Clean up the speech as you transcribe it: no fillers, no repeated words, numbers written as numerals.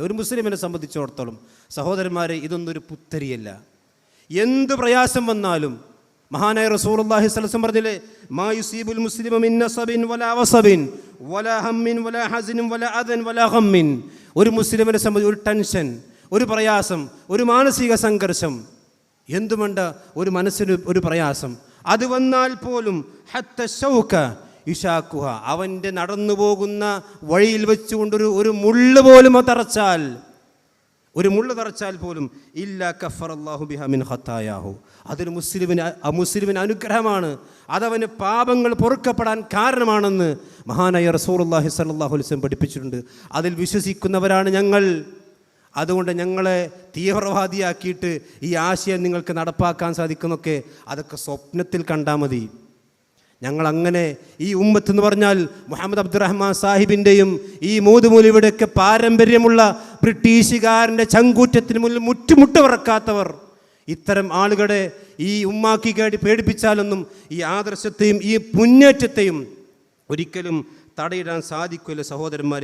ഒരു മുസ്ലിമിനെ സംബന്ധിച്ചിടത്തോളം സഹോദരന്മാരെ, ഇതൊന്നൊരു പുത്തരിയല്ല. എന്ത് പ്രയാസം വന്നാലും മഹാനായ റസൂലുള്ളാഹി സ്വല്ലല്ലാഹു അലൈഹി വസല്ലം പറഞ്ഞില്ലേ, മാ യുസീബുൽ മുസ്ലിമ മിൻ നസബിൻ വലാ വസബിൻ വലാ ഹമ്മിൻ വലാ ഹസനിൻ വലാ അദൻ വലാ ഗമ്മിൻ. ഒരു മുസ്ലിമിനെ സംബന്ധിച്ച് ഒരു ടെൻഷൻ, ഒരു പ്രയാസം, ഒരു മാനസിക സംഘർഷം, എന്തുമണ്ട ഒരു മനസ്സിന് ഒരു പ്രയാസം, അത് വന്നാൽ പോലും ഹത്ത ശൗക യുശാക്കുഹ, അവൻ്റെ നടന്നു പോകുന്ന വഴിയിൽ വെച്ചുകൊണ്ട് ഒരു മുള്ള് പോലും തറച്ചാൽ, ഒരു മുള്ള് തറച്ചാൽ പോലും ഇല്ലാ കഫറല്ലാഹു ബിഹാ മിൻ ഖത്തായാഹു, അതൊരു മുസ്ലിമിന് അനുഗ്രഹമാണ്, അതവന് പാപങ്ങൾ പൊറുക്കപ്പെടാൻ കാരണമാണെന്ന് മഹാനായ റസൂലുള്ളാഹി സ്വല്ലല്ലാഹു അലൈഹി വസല്ലം പഠിപ്പിച്ചിട്ടുണ്ട്. അതിൽ വിശ്വസിക്കുന്നവരാണ് ഞങ്ങൾ. അതുകൊണ്ട് ഞങ്ങളെ തീവ്രവാദിയാക്കിയിട്ട് ഈ ആശയം നിങ്ങൾക്ക് നടപ്പാക്കാൻ സാധിക്കുന്നൊക്കെ അതൊക്കെ സ്വപ്നത്തിൽ കണ്ടാൽ മതി. ഞങ്ങളങ്ങനെ ഈ ഉമ്മത്ത് എന്ന് പറഞ്ഞാൽ മുഹമ്മദ് അബ്ദുറഹ്മാൻ സാഹിബിൻ്റെയും ഈ മൂതുമൂലിയുടെയൊക്കെ പാരമ്പര്യമുള്ള ബ്രിട്ടീഷുകാരൻ്റെ ചങ്കൂറ്റത്തിന് മുന്നിൽ മുട്ടുമുട്ടവറക്കാത്തവർ. ഇത്തരം ആളുകളെ ഈ ഉമ്മാക്കി പേടിപ്പിച്ചാലൊന്നും ഈ ആദർശത്തെയും ഈ മുന്നേറ്റത്തെയും ഒരിക്കലും തടയിടാൻ സാധിക്കില്ല സഹോദരന്മാരെ.